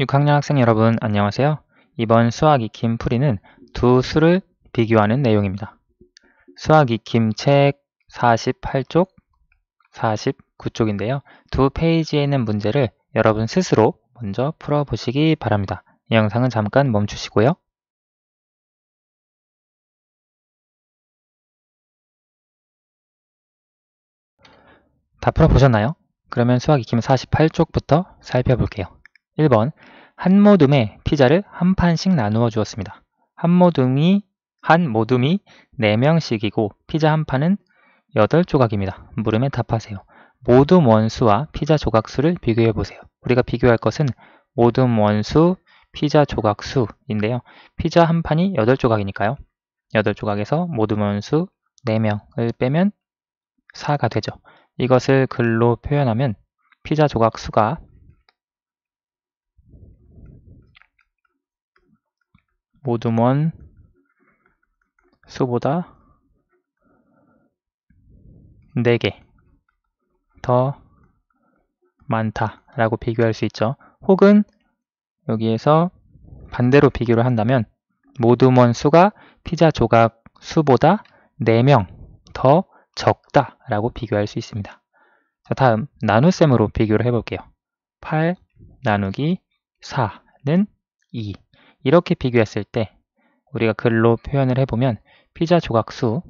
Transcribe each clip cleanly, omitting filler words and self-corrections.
6학년 학생 여러분 안녕하세요. 이번 수학 익힘 풀이는 두 수를 비교하는 내용입니다. 수학 익힘 책 48쪽, 49쪽인데요. 두 페이지에 있는 문제를 여러분 스스로 먼저 풀어보시기 바랍니다. 이 영상은 잠깐 멈추시고요. 다 풀어보셨나요? 그러면 수학 익힘 48쪽부터 살펴볼게요. 1번, 한 모둠에 피자를 한 판씩 나누어 주었습니다. 한 모둠이 4명씩이고 피자 한 판은 8조각입니다. 물음에 답하세요. 모둠 원수와 피자 조각수를 비교해보세요. 우리가 비교할 것은 모둠 원수, 피자 조각수인데요. 피자 한 판이 8조각이니까요. 8조각에서 모둠 원수 4명을 빼면 4가 되죠. 이것을 글로 표현하면 피자 조각 수가 모둠원 수보다 4개 더 많다라고 비교할 수 있죠. 혹은 여기에서 반대로 비교를 한다면 모둠원 수가 피자 조각 수보다 4명 더 적다라고 비교할 수 있습니다. 자, 다음 나눗셈으로 비교를 해볼게요. 8 나누기 4는 2. 이렇게 비교했을 때 우리가 글로 표현을 해보면 피자 조각 수는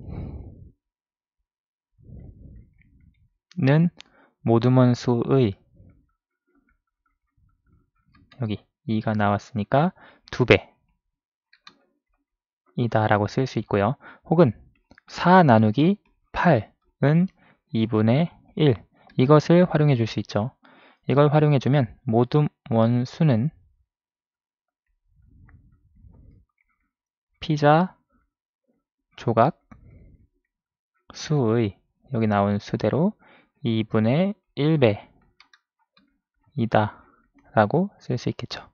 모둠원 수의 여기 2가 나왔으니까 2배 이다 라고 쓸 수 있고요. 혹은 4 나누기 8은 2분의 1 이것을 활용해 줄 수 있죠. 이걸 활용해 주면 모둠원 수는 피자 조각 수의 여기 나온 수대로 2분의 1배 이다 라고 쓸 수 있겠죠.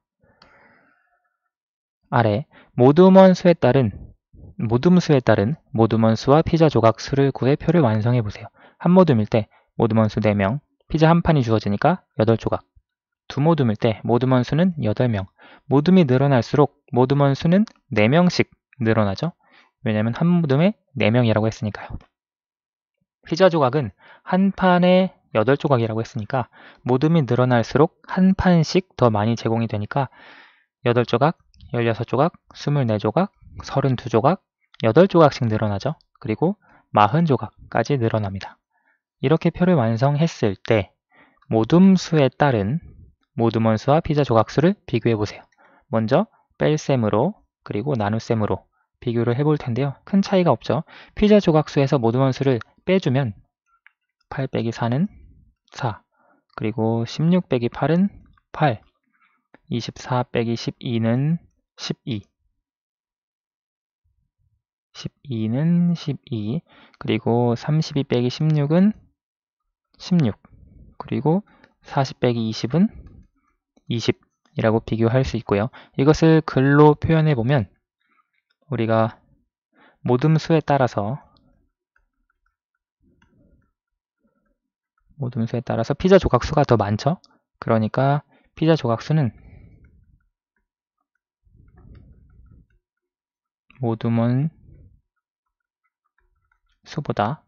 아래 모둠원 수에 따른 모둠원 수와 피자 조각 수를 구해 표를 완성해 보세요. 한 모둠일 때 모둠원 수 4명, 피자 한 판이 주어지니까 8조각. 두 모둠일 때 모둠원 수는 8명. 모둠이 늘어날수록 모둠원 수는 4명씩 늘어나죠. 왜냐하면 한 모둠에 4명이라고 했으니까요. 피자 조각은 한 판에 8조각이라고 했으니까 모둠이 늘어날수록 한 판씩 더 많이 제공이 되니까 8조각, 16조각, 24조각, 32조각, 8조각씩 늘어나죠. 그리고 40조각까지 늘어납니다. 이렇게 표를 완성했을 때 모둠수에 따른 모둠원 수와 피자 조각수를 비교해 보세요. 먼저 뺄셈으로 그리고 나눗셈으로 비교를 해볼 텐데요. 큰 차이가 없죠. 피자 조각수에서 모둠원 수를 빼주면 8 빼기 4는 4 그리고 16 빼기 8은 8 24 빼기 12는 12 12는 12 그리고 32 빼기 16은 16 그리고 40 빼기 20은 20 이라고 비교할 수 있고요. 이것을 글로 표현해 보면 우리가 모둠수에 따라서 피자 조각수가 더 많죠. 그러니까 피자 조각수는 모둠원 수보다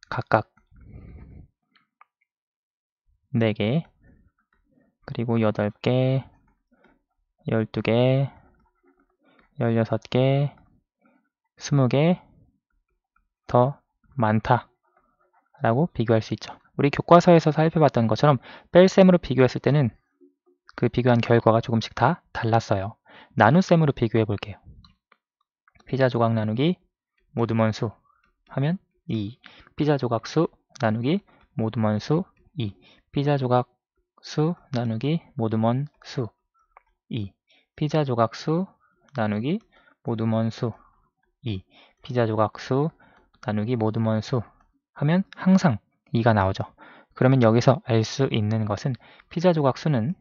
각각 4개 그리고 8개 12개 16개 20개 더 많다 라고 비교할 수 있죠. 우리 교과서에서 살펴봤던 것처럼 뺄셈으로 비교했을 때는 그 비교한 결과가 조금씩 다 달랐어요. 나눗셈으로 비교해 볼게요. 피자 조각 나누기 모둠원 수 하면 2 피자 조각 수 나누기 모둠원 수 2 피자 조각 수 나누기 모둠원 수 2 피자 조각 수 나누기 모둠원 수 2 피자 조각 수 나누기 모둠원 수 하면 항상 2가 나오죠. 그러면 여기서 알 수 있는 것은 피자 조각 수는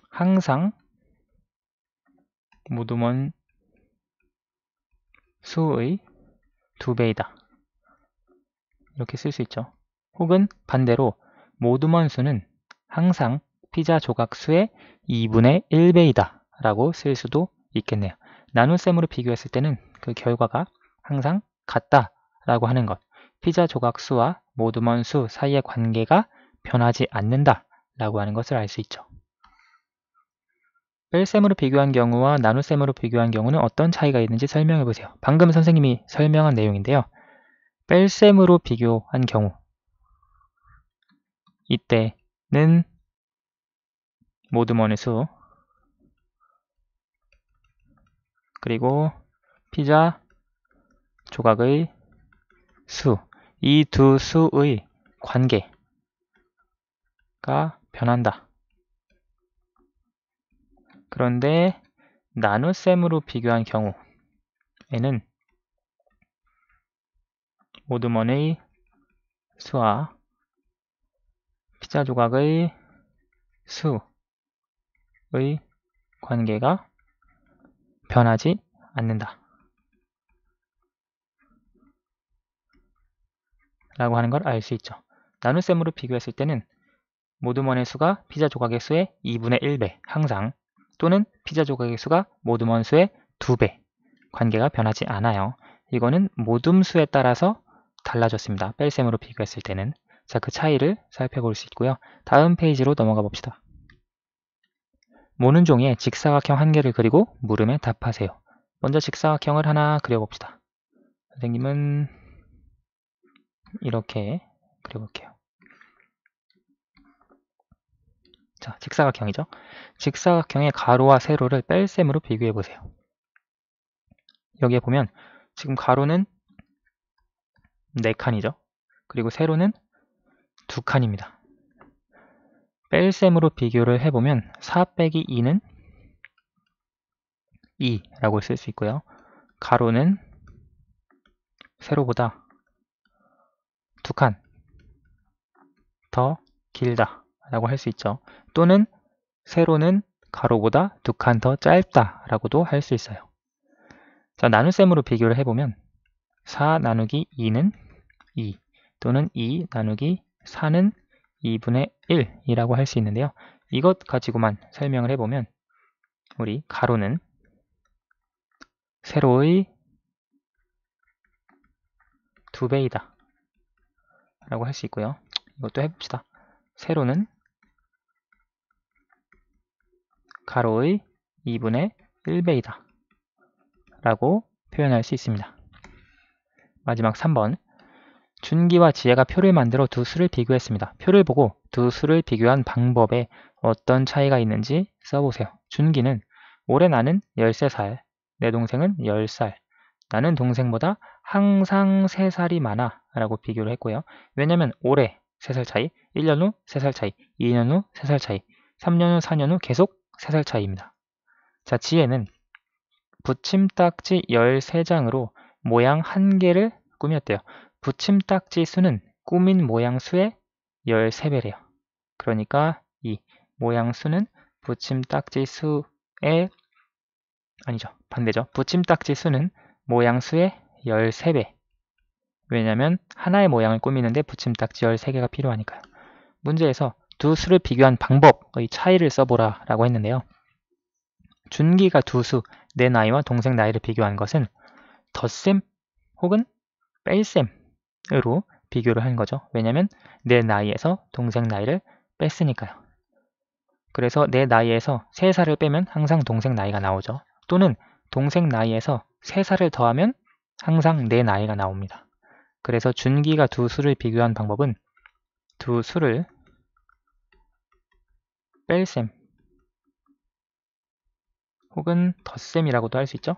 항상 모둠원 수의 2배이다. 이렇게 쓸 수 있죠. 혹은 반대로 모둠원 수는 항상 피자 조각 수의 2분의 1배이다 라고 쓸 수도 있겠네요. 나눗셈으로 비교했을 때는 그 결과가 항상 같다 라고 하는 것, 피자 조각 수와 모둠원 수 사이의 관계가 변하지 않는다 라고 하는 것을 알 수 있죠. 뺄셈으로 비교한 경우와 나눗셈으로 비교한 경우는 어떤 차이가 있는지 설명해 보세요. 방금 선생님이 설명한 내용인데요. 뺄셈으로 비교한 경우, 이때는 모둠원의 수 그리고 피자 조각의 수, 이 두 수의 관계가 변한다. 그런데 나눗셈으로 비교한 경우에는 모둠원의 수와 피자 조각의 수의 관계가 변하지 않는다 라고 하는 걸 알 수 있죠. 나눗셈으로 비교했을 때는 모둠원의 수가 피자 조각의 수의 2분의 1배 항상, 또는 피자 조각의 수가 모둠원 수의 2배 관계가 변하지 않아요. 이거는 모둠수에 따라서 달라졌습니다. 뺄셈으로 비교했을 때는. 자, 그 차이를 살펴볼 수 있고요. 다음 페이지로 넘어가 봅시다. 모는 종이에 직사각형 한 개를 그리고 물음에 답하세요. 먼저 직사각형을 하나 그려봅시다. 선생님은 이렇게 그려볼게요. 자, 직사각형이죠. 직사각형의 가로와 세로를 뺄셈으로 비교해보세요. 여기에 보면 지금 가로는 4칸이죠. 그리고 세로는 2칸입니다. 뺄셈으로 비교를 해보면 4 빼기 2는 2라고 쓸 수 있고요. 가로는 세로보다 2칸 더 길다 라고 할 수 있죠. 또는 세로는 가로보다 2칸 더 짧다 라고도 할 수 있어요. 자, 나눗셈으로 비교를 해보면 4 나누기 2는 2 또는 2 나누기 4는 2분의 1이라고 할 수 있는데요. 이것 가지고만 설명을 해보면 우리 가로는 세로의 2배이다 라고 할 수 있고요. 이것도 해봅시다. 세로는 가로의 2분의 1배이다 라고 표현할 수 있습니다. 마지막 3번. 준기와 지혜가 표를 만들어 두 수를 비교했습니다. 표를 보고 두 수를 비교한 방법에 어떤 차이가 있는지 써보세요. 준기는 올해 나는 13살, 내 동생은 10살, 나는 동생보다 항상 3살이 많아 라고 비교를 했고요. 왜냐면 올해 3살 차이, 1년 후 3살 차이, 2년 후 3살 차이, 3년 후 4년 후 계속 3살 차이입니다. 자, 지혜는 붙임딱지 13장으로 모양 1개를 꾸몄대요. 붙임딱지 수는 꾸민 모양 수의 13배래요. 그러니까 이 모양 수는 붙임딱지 수의 아니죠. 반대죠. 붙임딱지 수는 모양 수의 13배. 왜냐면 하나의 모양을 꾸미는데 붙임딱지 13개가 필요하니까요. 문제에서 두 수를 비교한 방법의 차이를 써보라 라고 했는데요. 준기가 두 수, 내 나이와 동생 나이를 비교한 것은 덧셈 혹은 뺄셈으로 비교를 한 거죠. 왜냐면 내 나이에서 동생 나이를 뺐으니까요. 그래서 내 나이에서 3살을 빼면 항상 동생 나이가 나오죠. 또는 동생 나이에서 3살을 더하면 항상 내 나이가 나옵니다. 그래서 준기가 두 수를 비교한 방법은 두 수를 뺄셈 혹은 덧셈이라고도 할 수 있죠.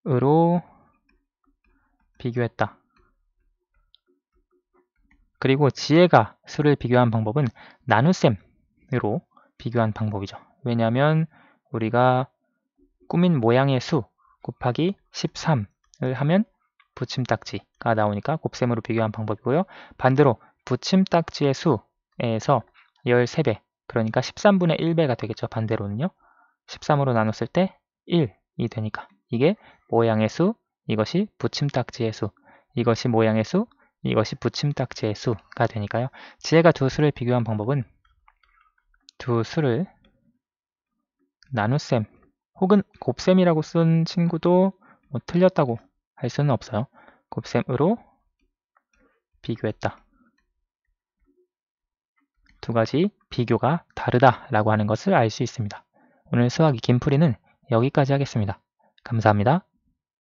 으로 비교했다. 그리고 지혜가 수를 비교한 방법은 나눗셈으로 비교한 방법이죠. 왜냐하면 우리가 꾸민 모양의 수 곱하기 13을 하면 붙임딱지가 나오니까 곱셈으로 비교한 방법이고요. 반대로 붙임딱지의 수에서 13배, 그러니까 13분의 1배가 되겠죠. 반대로는요. 13으로 나눴을 때 1이 되니까 이게 모양의 수, 이것이 붙임딱지의 수, 이것이 모양의 수, 이것이 붙임딱지의 수가 되니까요. 지혜가 두 수를 비교한 방법은 두 수를 나눗셈 혹은 곱셈이라고 쓴 친구도 뭐 틀렸다고 할 수는 없어요. 곱셈으로 비교했다. 두 가지 비교가 다르다라고 하는 것을 알 수 있습니다. 오늘 수학 익힘풀이는 여기까지 하겠습니다. 감사합니다.